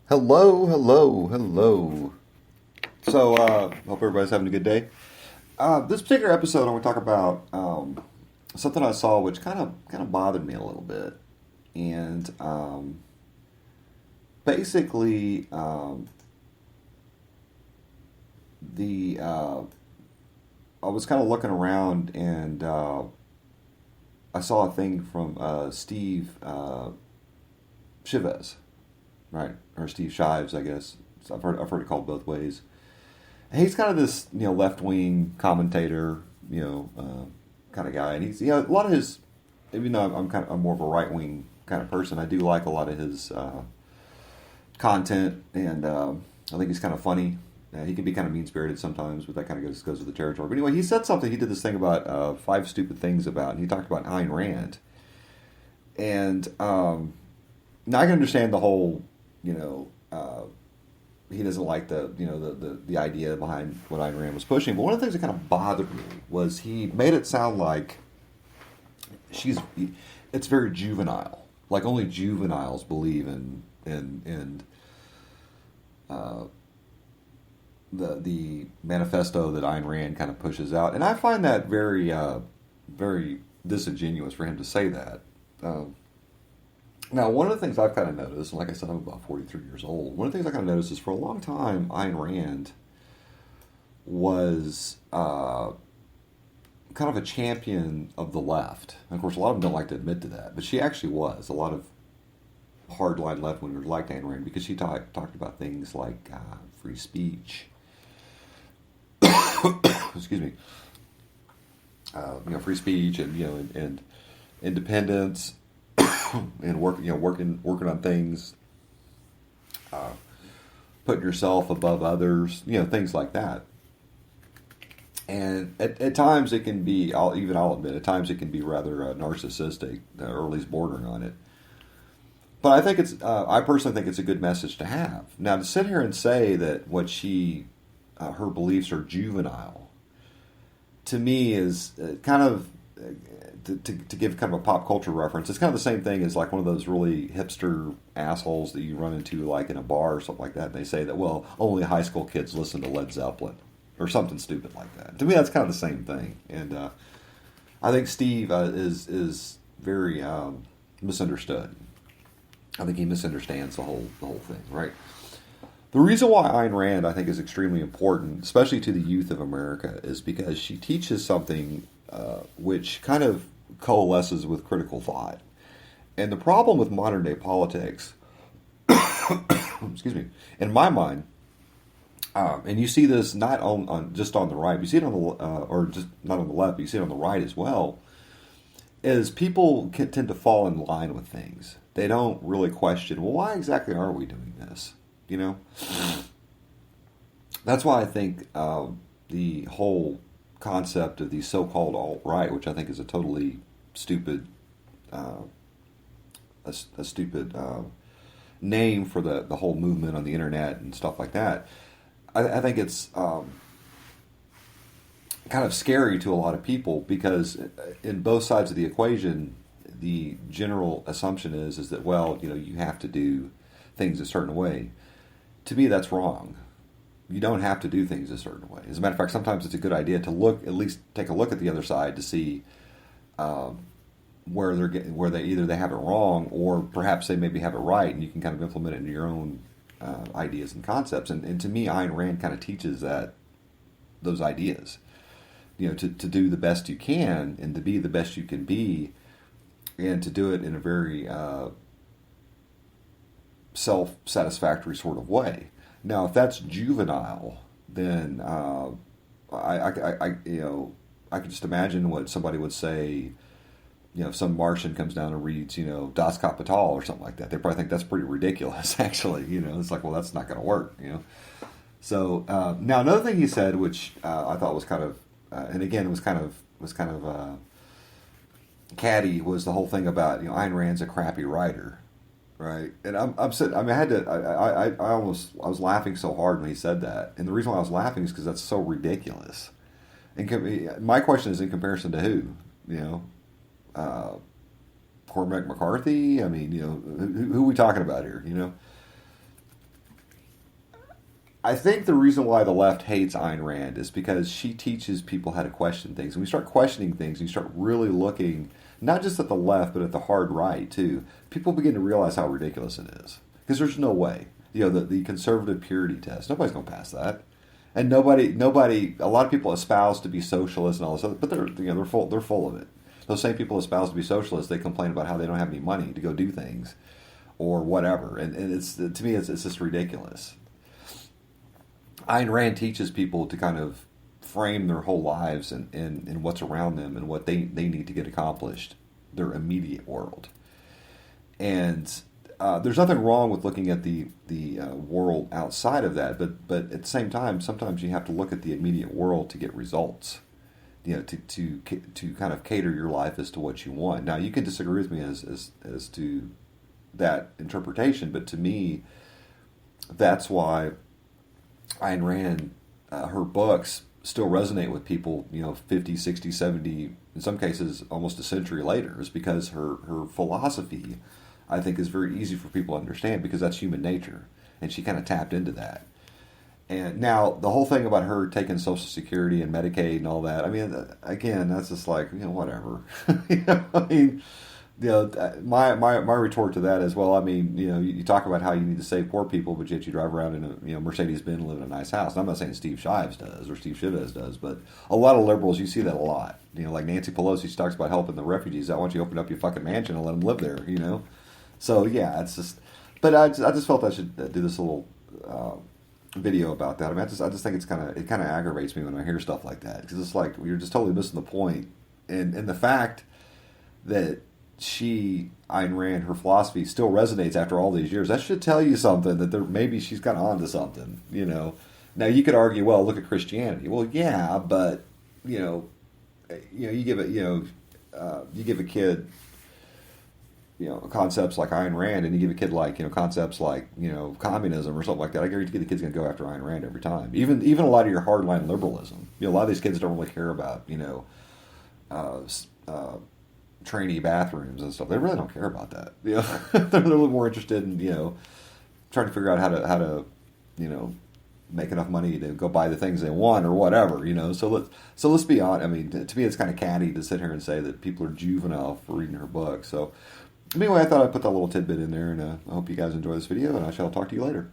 Hello, hello, hello. Hope everybody's having a good day. This particular episode, I want to talk about something I saw which kind of bothered me a little bit, and basically the I was kind of looking around and I saw a thing from Steve Chivez, right, or Steve Shives, I guess. So I've heard it called both ways. He's kind of this left wing commentator, kind of guy, and he's a lot of his. Even though I'm more of a right wing kind of person, I do like a lot of his content, and I think he's kind of funny. He can be kind of mean spirited sometimes, but that kind of goes with the territory. But anyway, he said something. He did this thing about five stupid things about, and he talked about Ayn Rand, and now I can understand the whole, you know. He doesn't like the idea behind what Ayn Rand was pushing. But one of the things that kind of bothered me was he made it sound like it's very juvenile, like only juveniles believe in uh, the manifesto that Ayn Rand kind of pushes out, and I find that very disingenuous for him to say that. Um, Now, one of the things I've kind of noticed, and like I said, I'm about 43 years old. One of the things I kind of noticed is for a long time, Ayn Rand was kind of a champion of the left. And of course, a lot of them don't like to admit to that, but she actually was. A lot of hardline left wingers liked Ayn Rand because she talked about things like free speech, excuse me, free speech and and independence and working on things, uh, putting yourself above others, things like that. And at times it can be, I'll admit, at times it can be rather narcissistic, or at least bordering on it. But I personally think it's a good message to have. Now, to sit here and say that her beliefs are juvenile, to me is kind of to give kind of a pop culture reference. It's kind of the same thing as like one of those really hipster assholes that you run into like in a bar or something like that. And they say that, well, only high school kids listen to Led Zeppelin or something stupid like that. To me, that's kind of the same thing. And I think Steve is very misunderstood. I think he misunderstands the whole thing, right? The reason why Ayn Rand, I think, is extremely important, especially to the youth of America, is because she teaches something which kind of coalesces with critical thought. And the problem with modern day politics, excuse me, in my mind, and you see this not on just on the right, you see it on the or just not on the left, but you see it on the right as well. Is people tend to fall in line with things. They don't really question, well, why exactly are we doing this? You know, that's why I think the whole concept of the so-called alt-right, which I think is a totally stupid, uh, a stupid name for the whole movement on the internet and stuff like that. I think it's kind of scary to a lot of people because in both sides of the equation, the general assumption is that, well, you have to do things a certain way. To me, that's wrong. You don't have to do things a certain way. As a matter of fact, sometimes it's a good idea to at least take a look at the other side to see where they either they have it wrong or perhaps they maybe have it right, and you can kind of implement it into your own ideas and concepts. And to me, Ayn Rand kind of teaches those ideas. To do the best you can and to be the best you can be, and to do it in a very self-satisfactory sort of way. Now, if that's juvenile, then I could just imagine what somebody would say. If some Martian comes down and reads, Das Kapital or something like that, they probably think that's pretty ridiculous. Actually, it's like, well, that's not going to work. So now another thing he said, which I thought was kind of, and again, was kind of catty, was the whole thing about Ayn Rand's a crappy writer. Right, and I'm sitting. I mean, I was laughing so hard when he said that, and the reason why I was laughing is because that's so ridiculous. And my question is, in comparison to who? Uh, Cormac McCarthy. I mean, who are we talking about here? I think the reason why the left hates Ayn Rand is because she teaches people how to question things. When you start questioning things, and you start really looking not just at the left, but at the hard right too, people begin to realize how ridiculous it is. Because there's no way. The conservative purity test, nobody's going to pass that. And nobody, a lot of people espouse to be socialist and all this other, but they're full of it. Those same people espouse to be socialists, they complain about how they don't have any money to go do things or whatever. And it's, to me, it's just ridiculous. Ayn Rand teaches people to kind of frame their whole lives in what's around them and what they need to get accomplished, their immediate world. And there's nothing wrong with looking at the world outside of that, but at the same time, sometimes you have to look at the immediate world to get results. To kind of cater your life as to what you want. Now, you can disagree with me as to that interpretation, but to me, that's why Ayn Rand, her books still resonate with people, 50, 60, 70, in some cases almost a century later, is because her philosophy, I think, is very easy for people to understand because that's human nature. And she kind of tapped into that. And now, the whole thing about her taking Social Security and Medicaid and all that, I mean, again, that's just like, whatever. My retort to that is, well, I mean, you talk about how you need to save poor people, but yet you drive around in a Mercedes-Benz and live in a nice house. And I'm not saying Steve Shives does or Steve Chavez does, but a lot of liberals, you see that a lot. Like Nancy Pelosi, she talks about helping the refugees. I want you to open up your fucking mansion and let them live there, So, yeah, it's just... But I just felt I should do this little video about that. I mean, I just think it kind of aggravates me when I hear stuff like that. Because it's like, you're just totally missing the point. And the fact that Ayn Rand, her philosophy still resonates after all these years, that should tell you something, that maybe she's kind of onto something, Now, you could argue, well, look at Christianity. Well, yeah, but, you give a kid, concepts like Ayn Rand, and you give a kid like, concepts like, communism or something like that. I guarantee the kid's going to go after Ayn Rand every time. Even a lot of your hardline liberalism. A lot of these kids don't really care about, trainee bathrooms and stuff. They really don't care about that. They're really more interested in trying to figure out how to make enough money to go buy the things they want or whatever. So let's be honest. I mean, to me, it's kind of catty to sit here and say that people are juvenile for reading her book. So anyway, I thought I'd put that little tidbit in there, and I hope you guys enjoy this video, and I shall talk to you later.